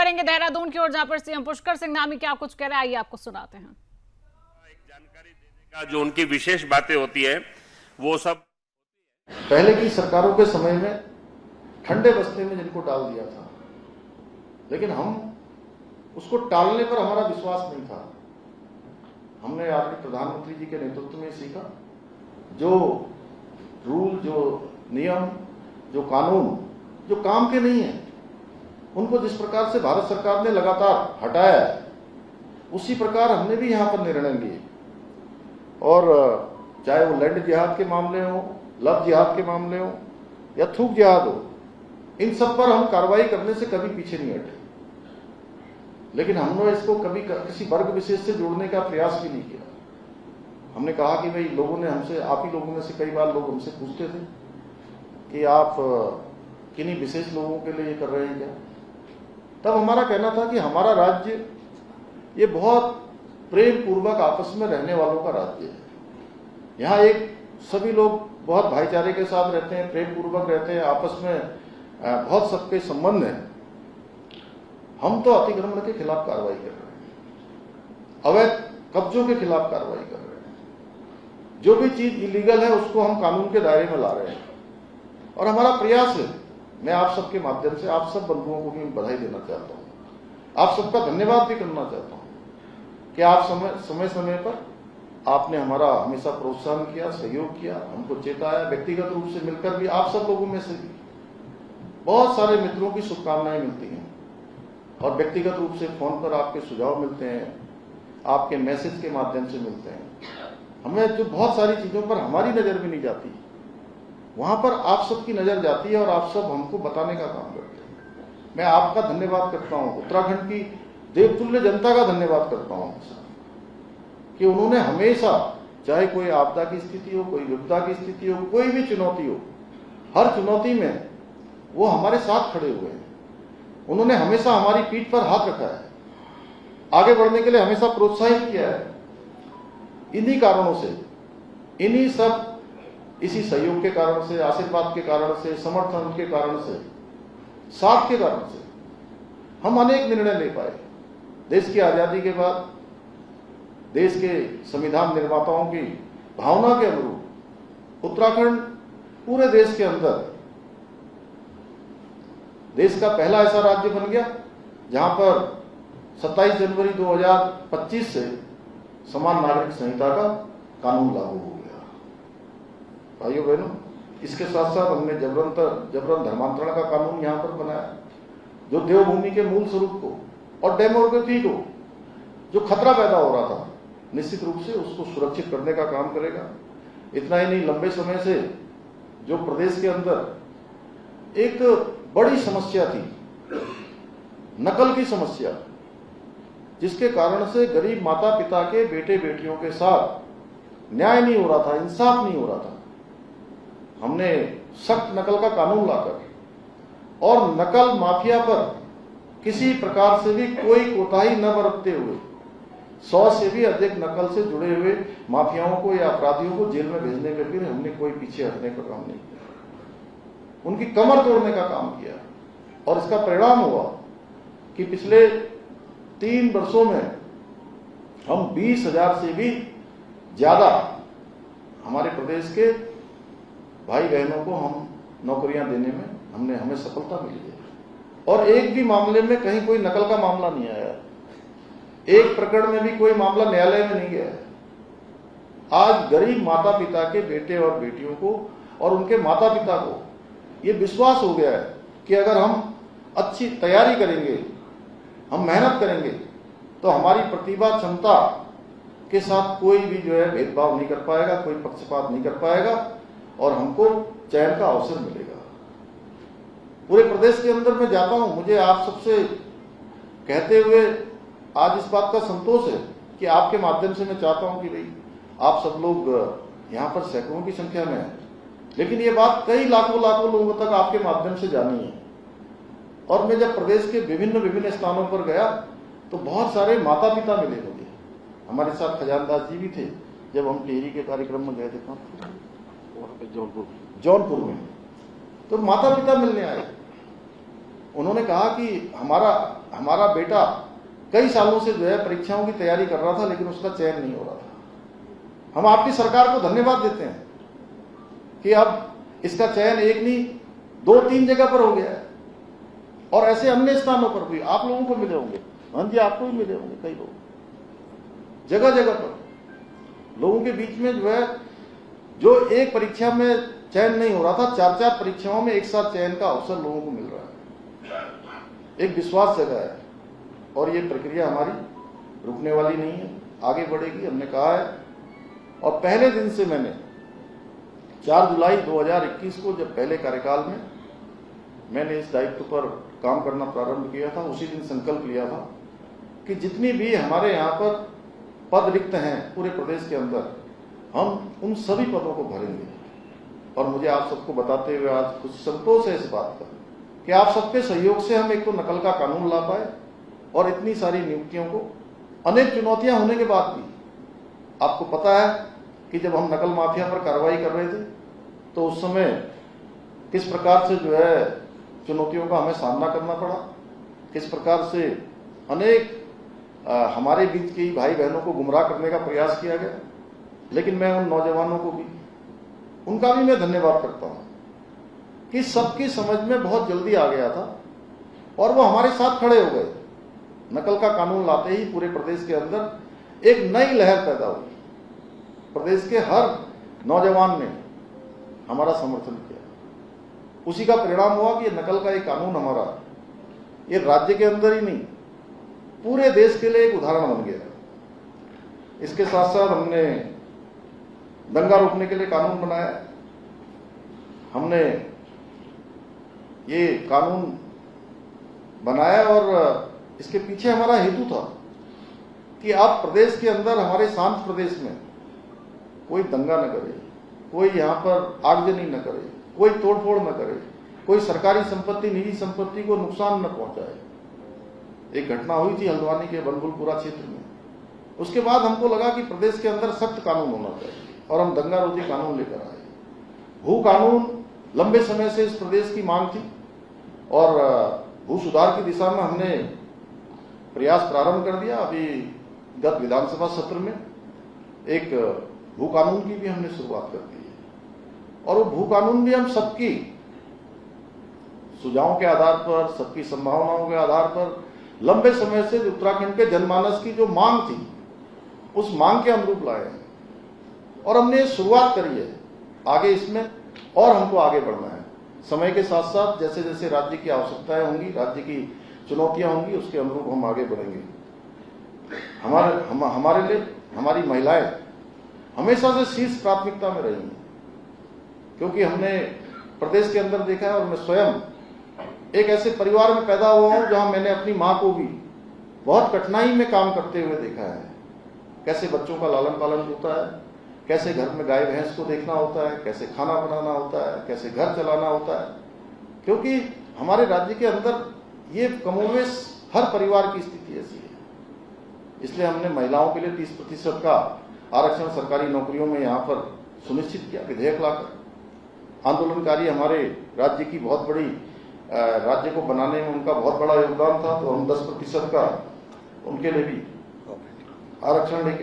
करेंगे देहरादून की ओर, जहां पर सीएम पुष्कर सिंह धामी क्या कुछ कह रहे हैं, आइए आपको सुनाते हैं। एक जानकारी देने का जो उनकी विशेष बातें होती है वो सब पहले की सरकारों के समय में ठंडे बस्ते में जिनको डाल दिया था, लेकिन हम उसको टालने पर हमारा विश्वास नहीं था। हमने आपके प्रधानमंत्री जी के नेतृत्व में सीखा, जो रूल, जो नियम, जो कानून जो काम के नहीं है, उनको जिस प्रकार से भारत सरकार ने लगातार हटाया है, उसी प्रकार हमने भी यहां पर निर्णय लिए। और चाहे वो लैंड जिहाद के मामले हो, लव जिहाद के मामले हो या थूक जिहाद हो, इन सब पर हम कार्रवाई करने से कभी पीछे नहीं हटे। लेकिन हमने इसको कभी किसी वर्ग विशेष से जोड़ने का प्रयास भी नहीं किया। हमने कहा कि भाई लोगों ने हमसे, आप ही लोगों में से कई बार लोग हमसे पूछते थे कि आप किन्हीं विशेष लोगों के लिए कर रहे हैं क्या। तब हमारा कहना था कि हमारा राज्य ये बहुत प्रेम पूर्वक आपस में रहने वालों का राज्य है। यहाँ एक सभी लोग बहुत भाईचारे के साथ रहते हैं, प्रेम पूर्वक रहते हैं, आपस में बहुत सबके संबंध हैं। हम तो अतिक्रमण के खिलाफ कार्रवाई कर रहे हैं, अवैध कब्जों के खिलाफ कार्रवाई कर रहे हैं। जो भी चीज इलीगल है उसको हम कानून के दायरे में ला रहे हैं। और हमारा प्रयास है, मैं आप सबके माध्यम से आप सब बंधुओं को भी बधाई देना चाहता हूँ, आप सबका धन्यवाद भी करना चाहता हूँ कि आप समय समय पर आपने हमारा हमेशा प्रोत्साहन किया, सहयोग किया, हमको चेताया। व्यक्तिगत रूप से मिलकर भी आप सब लोगों में से भी बहुत सारे मित्रों की शुभकामनाएं मिलती हैं और व्यक्तिगत रूप से फोन पर आपके सुझाव मिलते हैं, आपके मैसेज के माध्यम से मिलते हैं। हमें जो बहुत सारी चीजों पर हमारी नजर भी नहीं जाती, वहां पर आप सबकी नजर जाती है और आप सब हमको बताने का काम करते हैं। मैं आपका धन्यवाद करता हूं, उत्तराखंड की देवतुल्य जनता का धन्यवाद करता हूं कि उन्होंने हमेशा, चाहे कोई आपदा की स्थिति हो, कोई विपदा की स्थिति हो, कोई भी चुनौती हो, हर चुनौती में वो हमारे साथ खड़े हुए हैं। उन्होंने हमेशा हमारी पीठ पर हाथ रखा है, आगे बढ़ने के लिए हमेशा प्रोत्साहित किया है। इन्हीं कारणों से, इन्हीं सब इसी सहयोग के कारण से, आशीर्वाद के कारण से, समर्थन के कारण से, साथ के कारण से हम अनेक निर्णय ले पाए। देश की आजादी के बाद देश के संविधान निर्माताओं की भावना के अनुरूप उत्तराखंड पूरे देश के अंदर देश का पहला ऐसा राज्य बन गया जहां पर 27 जनवरी 2025 से समान नागरिक संहिता का कानून लागू हो गया। भाइयों बहनों, इसके साथ साथ हमने जबरन धर्मांतरण का कानून यहां पर बनाया, जो देवभूमि के मूल स्वरूप को और डेमोक्रेसी को जो खतरा पैदा हो रहा था, निश्चित रूप से उसको सुरक्षित करने का काम करेगा। इतना ही नहीं, लंबे समय से जो प्रदेश के अंदर एक बड़ी समस्या थी, नकल की समस्या, जिसके कारण से गरीब माता पिता के बेटे बेटियों के साथ न्याय नहीं हो रहा था, इंसाफ नहीं हो रहा था, हमने सख्त नकल का कानून लाकर और नकल माफिया पर किसी प्रकार से भी कोई कोताही न बरतते हुए 100 से भी अधिक नकल से जुड़े हुए माफियाओं को या अपराधियों को जेल में भेजने के लिए हमने कोई पीछे हटने का काम नहीं किया, उनकी कमर तोड़ने का काम किया। और इसका परिणाम हुआ कि पिछले 3 वर्षों में हम 20,000 से भी ज्यादा हमारे प्रदेश के भाई बहनों को हम नौकरियां देने में हमें सफलता मिली है। और एक भी मामले में कहीं कोई नकल का मामला नहीं आया, एक प्रकरण में भी कोई मामला न्यायालय में नहीं गया। आज गरीब माता पिता के बेटे और बेटियों को और उनके माता पिता को ये विश्वास हो गया है कि अगर हम अच्छी तैयारी करेंगे, हम मेहनत करेंगे, तो हमारी प्रतिभा क्षमता के साथ कोई भी जो है भेदभाव नहीं कर पाएगा, कोई पक्षपात नहीं कर पाएगा और हमको चयन का अवसर मिलेगा। पूरे प्रदेश के अंदर मैं जाता हूं, मुझे आप सबसे कहते हुए आज इस बात का संतोष है कि आपके माध्यम से मैं चाहता हूं कि भाई आप सब लोग यहां पर सैकड़ों की संख्या में हैं, लेकिन ये बात कई लाखों लोगों तक आपके माध्यम से जानी है। और मैं जब प्रदेश के विभिन्न स्थानों पर गया तो बहुत सारे माता पिता मिले मुझे। हमारे साथ खजानदास जी भी थे जब हम टिहरी के कार्यक्रम में गए थे, वहां पे जौनपुर में, तो माता पिता मिलने आए उन्होंने कहा कि हमारा बेटा कई सालों से जो है परीक्षाओं की तैयारी कर रहा था, लेकिन उसका चयन नहीं हो रहा था। हम आपकी सरकार को धन्यवाद देते हैं कि अब इसका चयन एक नहीं 2-3 जगह पर हो गया है, और ऐसे अन्य स्थानों पर भी आप लोगों को मिले होंगे। हाँ जी, आपको भी मिले होंगे कई लोग, जगह जगह पर लोगों के बीच में जो है, जो एक परीक्षा में चयन नहीं हो रहा था, 4-4 परीक्षाओं में एक साथ चयन का अवसर लोगों को मिल रहा है। एक विश्वास जगह है, और ये प्रक्रिया हमारी रुकने वाली नहीं है, आगे बढ़ेगी, हमने कहा है। और पहले दिन से मैंने 4 जुलाई 2021 को, जब पहले कार्यकाल में मैंने इस दायित्व पर काम करना प्रारंभ किया था, उसी दिन संकल्प लिया था कि जितनी भी हमारे यहाँ पर पद रिक्त हैं पूरे प्रदेश के अंदर, हम उन सभी पदों को भरेंगे। और मुझे आप सबको बताते हुए आज कुछ संतोष है इस बात का कि आप सबके सहयोग से हम एक तो नकल का कानून ला पाए, और इतनी सारी नियुक्तियों को, अनेक चुनौतियां होने के बाद भी, आपको पता है कि जब हम नकल माफिया पर कार्रवाई कर रहे थे तो उस समय किस प्रकार से जो है चुनौतियों का हमें सामना करना पड़ा, किस प्रकार से अनेक हमारे बीच के भाई बहनों को गुमराह करने का प्रयास किया गया। लेकिन मैं उन नौजवानों को भी, उनका भी मैं धन्यवाद करता हूं कि सबकी समझ में बहुत जल्दी आ गया था और वो हमारे साथ खड़े हो गए। नकल का कानून लाते ही पूरे प्रदेश के अंदर एक नई लहर पैदा हुई। प्रदेश के हर नौजवान ने हमारा समर्थन किया। उसी का परिणाम हुआ कि नकल का एक कानून हमारा ये राज्य के अंदर ही नहीं, पूरे देश के लिए एक उदाहरण बन गया। इसके साथ साथ हमने दंगा रोकने के लिए कानून बनाया। हमने ये कानून बनाया और इसके पीछे हमारा हेतु था कि आप प्रदेश के अंदर, हमारे शांत प्रदेश में कोई दंगा न करे, कोई यहाँ पर आगजनी न करे, कोई तोड़फोड़ न करे, कोई सरकारी संपत्ति, निजी संपत्ति को नुकसान न पहुंचाए। एक घटना हुई थी हल्द्वानी के बनबुलपुरा क्षेत्र में। उसके बाद हमको लगा कि प्रदेश के अंदर सख्त कानून होना चाहिए, और हम दंगा रोधी कानून लेकर आए। भू कानून लंबे समय से इस प्रदेश की मांग थी, और भू सुधार की दिशा में हमने प्रयास प्रारंभ कर दिया। अभी गत विधानसभा सत्र में एक भू कानून की भी हमने शुरुआत कर दी है, और वो भू कानून भी हम सबकी सुझावों के आधार पर, सबकी संभावनाओं के आधार पर, लंबे समय से उत्तराखंड के जनमानस की जो मांग थी उस मांग के अनुरूप लाए हैं, और हमने शुरुआत करी है। आगे इसमें और हमको आगे बढ़ना है। समय के साथ साथ जैसे जैसे राज्य की आवश्यकताएं होंगी, राज्य की चुनौतियां होंगी, उसके अनुरूप हम आगे बढ़ेंगे। हमारे लिए हमारी महिलाएं हमेशा से शीर्ष प्राथमिकता में रही हैं, क्योंकि हमने प्रदेश के अंदर देखा है, और मैं स्वयं एक ऐसे परिवार में पैदा हुआ हूं जहां मैंने अपनी मां को भी बहुत कठिनाई में काम करते हुए देखा है। कैसे बच्चों का लालन पालन होता है, कैसे घर में गाय भैंस को देखना होता है, कैसे खाना बनाना होता है, कैसे घर चलाना होता है, क्योंकि हमारे राज्य के अंदर ये कमोवेश हर परिवार की स्थिति ऐसी है। इसलिए हमने महिलाओं के लिए 30% का आरक्षण सरकारी नौकरियों में यहाँ पर सुनिश्चित किया, विधेयक लाकर। आंदोलनकारी हमारे राज्य की बहुत बड़ी, राज्य को बनाने में उनका बहुत बड़ा योगदान था, तो हम 10% का उनके लिए भी आरक्षण लेके